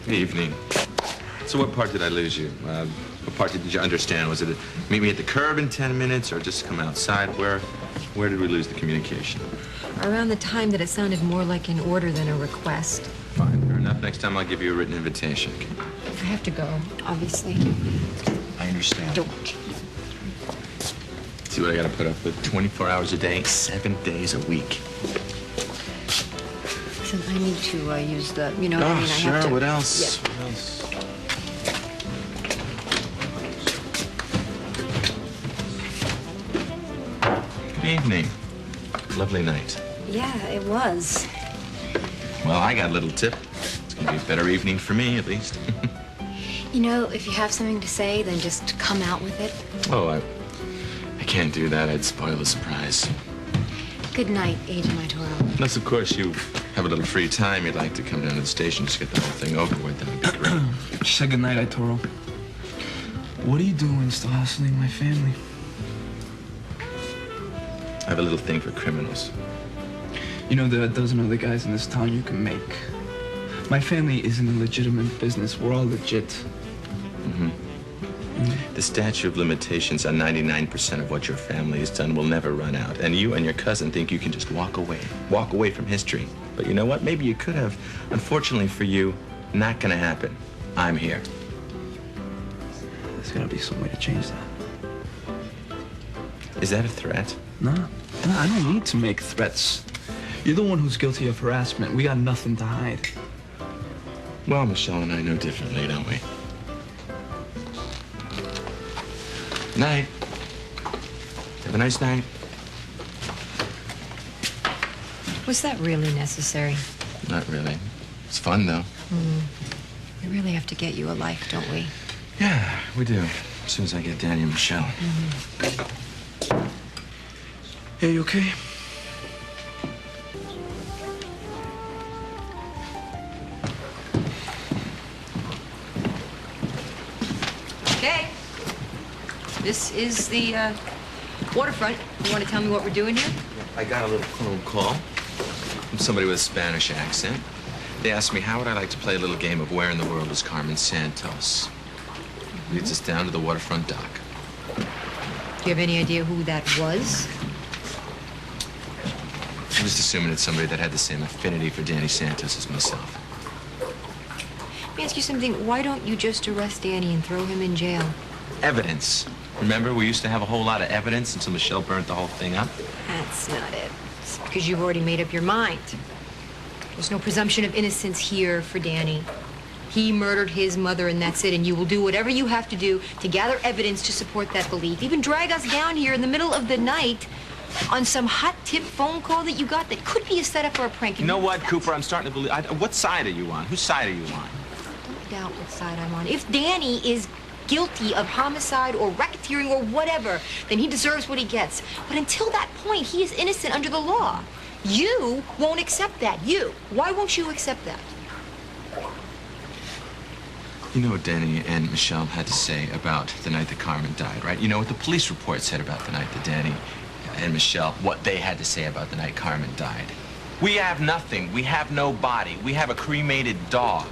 Good evening. So what part did I lose you? What part did you understand? Was it meet me at the curb in 10 minutes or just come outside? Where did we lose the communication? Around the time that it sounded more like an order than a request. Fine, fair enough. Next time I'll give you a written invitation. I have to go, obviously. I understand. Don't. See what I gotta put up with? 24 hours a day, 7 days a week. Listen, I need to use the, you know what Oh, I mean? sure. I have to... What else? Yeah. What else? Good evening. Lovely night. Yeah, it was. Well, I got a little tip. It's gonna be a better evening for me, at least. You know, if you have something to say, then just come out with it. Oh, I can't do that. I'd spoil the surprise. Good night, Agent Itoro. Unless, of course, you have a little free time, you'd like to come down to the station, just get the whole thing over with. That would be great. She said good night, Itoro. What are you doing still hassling my family? I have a little thing for criminals. You know, there are a dozen other guys in this town you can make. My family isn't a legitimate business. We're all legit. Mm-hmm. The statute of limitations on 99% of what your family has done will never run out. And you and your cousin think you can just walk away from history. But you know what? Maybe you could have. Unfortunately for you, not gonna happen. I'm here. There's gotta be some way to change that. Is that a threat? No, I don't need to make threats. You're the one who's guilty of harassment. We got nothing to hide. Well, Michelle and I know differently, don't we? Night. Have a nice night. Was that really necessary? Not really. It's fun, though. We really have to get you a life, don't we? Yeah, we do. As soon as I get Danny and Michelle. Hey, you okay? Okay. This is the waterfront. You want to tell me what we're doing here? I got a little phone call from somebody with a Spanish accent. They asked me how would I like to play a little game of where in the world is Carmen Santos. Leads us down to the waterfront dock. Do you have any idea who that was? I'm just assuming it's somebody that had the same affinity for Danny Santos as myself. Let me ask you something. Why don't you just arrest Danny and throw him in jail? Evidence. Remember, we used to have a whole lot of evidence until Michelle burnt the whole thing up? That's not it. It's because you've already made up your mind. There's no presumption of innocence here for Danny. He murdered his mother, and that's it. And you will do whatever you have to do to gather evidence to support that belief. Even drag us down here in the middle of the night on some hot tip phone call that you got that could be a setup for a prank. You know what, Cooper? I'm starting to believe... what side are you on? Whose side are you on? Don't doubt what side I'm on. If Danny is guilty of homicide or racketeering or whatever, then he deserves what he gets. But until that point, he is innocent under the law. You won't accept that. You. Why won't you accept that? You know what Danny and Michelle had to say about the night that Carmen died, right? You know what the police report said about the night that Danny and Michelle, what they had to say about the night Carmen died. We have nothing. We have no body. We have a cremated dog.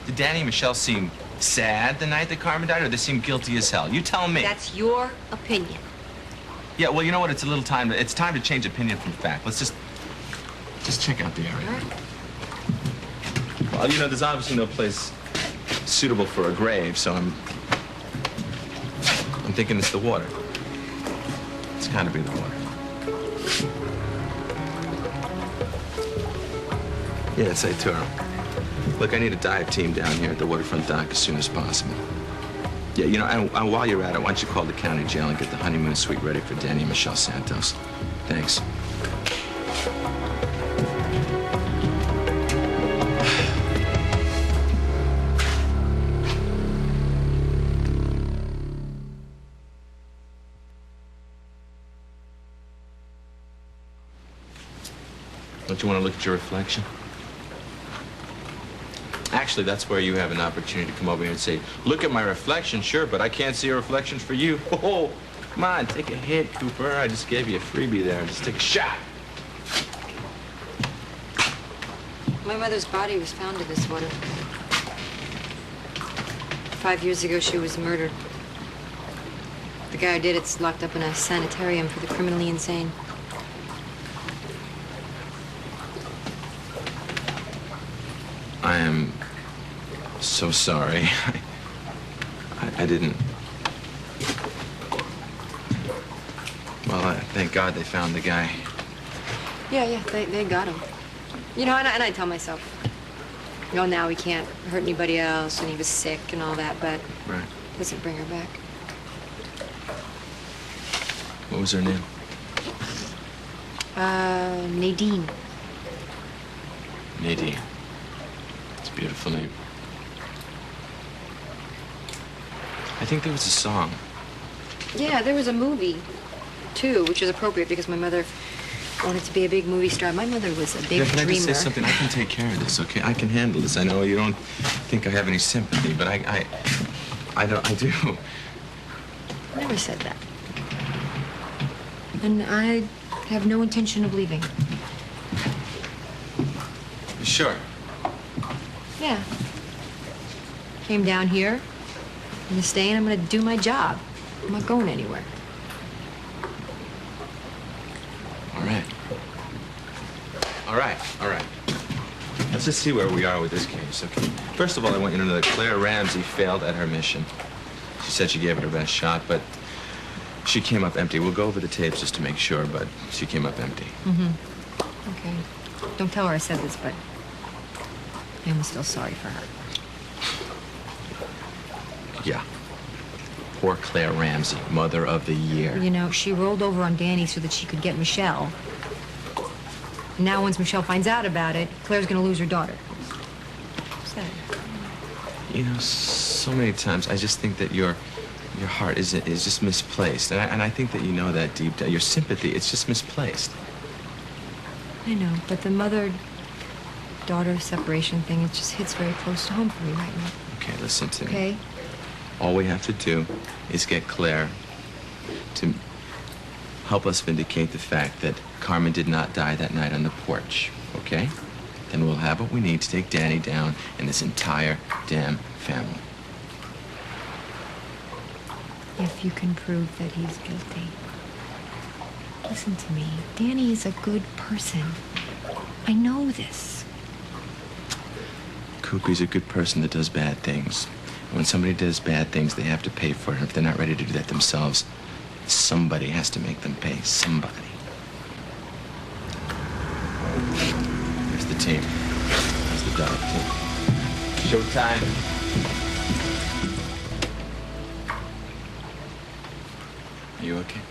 Did Danny and Michelle seem sad the night that Carmen died, or they seem guilty as hell? You tell me. That's your opinion. Yeah, well, you know what? It's time to change opinion from fact. Let's just check out the area. All right. Well, you know, there's obviously no place suitable for a grave, so I'm thinking it's the water. It's gotta be the water. Yeah, it's Itoro. Look, I need a dive team down here at the waterfront dock as soon as possible. Yeah, you know, and while you're at it, why don't you call the county jail and get the honeymoon suite ready for Danny and Michelle Santos. Thanks. Don't you want to look at your reflection? Actually, that's where you have an opportunity to come over here and say, look at my reflection, sure, but I can't see a reflection for you. Oh, come on, take a hit, Cooper. I just gave you a freebie there. Just take a shot. My mother's body was found in this water. 5 years ago, she was murdered. The guy who did it's locked up in a sanitarium for the criminally insane. I am so sorry. I didn't... Well, thank God they found the guy. Yeah, they got him. You know, and I tell myself, no, now he can't hurt anybody else, and he was sick and all that, but Right. it doesn't bring her back. What was her name? Nadine. Nadine. It's a beautiful name. I think there was a song. Yeah, there was a movie, too, which is appropriate because my mother wanted to be a big movie star. My mother was a big Yeah, can I just say dreamer. something? I can take care of this, okay? I can handle this. I know you don't think I have any sympathy, but I do. I never said that. And I have no intention of leaving. You sure? Yeah. Came down here. I'm gonna stay and I'm gonna do my job. I'm not going anywhere. All right. All right. Let's just see where we are with this case, okay? First of all, I want you to know that Claire Ramsey failed at her mission. She said she gave it her best shot, but she came up empty. We'll go over the tapes just to make sure, but she came up empty. Okay. Don't tell her I said this, but I am still sorry for her. Yeah. Poor Claire Ramsey, Mother of the Year. You know, she rolled over on Danny so that she could get Michelle. And now once Michelle finds out about it, Claire's gonna lose her daughter. Sad. You know, so many times I just think that your heart is just misplaced. And I think that you know that deep down. Your sympathy, it's just misplaced. I know, but the mother-daughter separation thing, it just hits very close to home for me right now. Okay, listen to me. Okay? All we have to do is get Claire to help us vindicate the fact that Carmen did not die that night on the porch, okay? Then we'll have what we need to take Danny down and this entire damn family. If you can prove that he's guilty. Listen to me. Danny is a good person. I know this. Koopy's a good person that does bad things. When somebody does bad things, they have to pay for it. If they're not ready to do that themselves, somebody has to make them pay. Somebody. Here's the team. Here's the dog team. Showtime. Are you okay?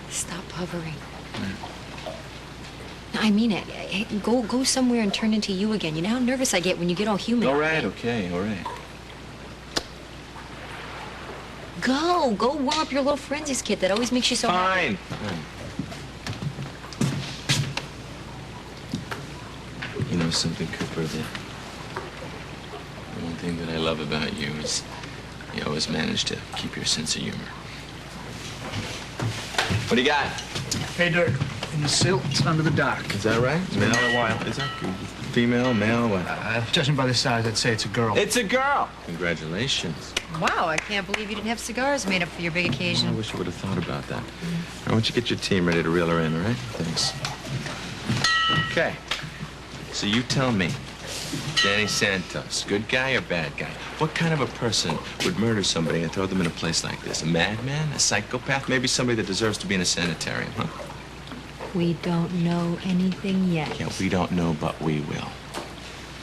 Stop hovering. No, I mean it. Go somewhere and turn into you again. You know how nervous I get when you get all human. All right, okay, all right. Go warm up your little frenzies kit that always makes you so happy. Fine. You know something, Cooper, the one thing that I love about you is you always manage to keep your sense of humor. What do you got? Hey, Dirk. In the silt, it's under the dock. Is that right? been a while. Is that female, male, what? Judging by the size, I'd say it's a girl. It's a girl! Congratulations. Wow, I can't believe you didn't have cigars made up for your big I occasion. wish I would have thought about that. I want you to get your team ready to reel her in, all right? Thanks. Okay. So you tell me, Danny Santos, good guy or bad guy? What kind of a person would murder somebody and throw them in a place like this? A madman? A psychopath? Maybe somebody that deserves to be in a sanitarium, huh? We don't know anything yet. Yeah, we don't know, but we will.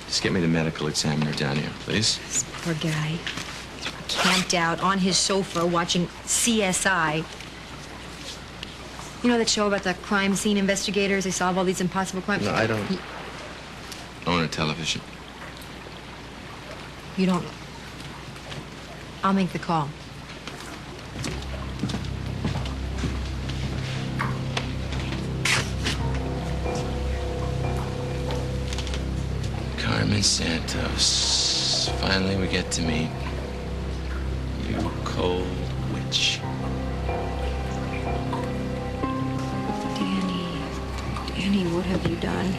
Just get me the medical examiner down here, please. This poor guy. Camped out on his sofa watching CSI. You know that show about the crime scene investigators? They solve all these impossible crimes? No, I don't own a television. You don't? I'll make the call. Carmen Santos. Finally, we get to meet you, cold witch. Danny, what have you done?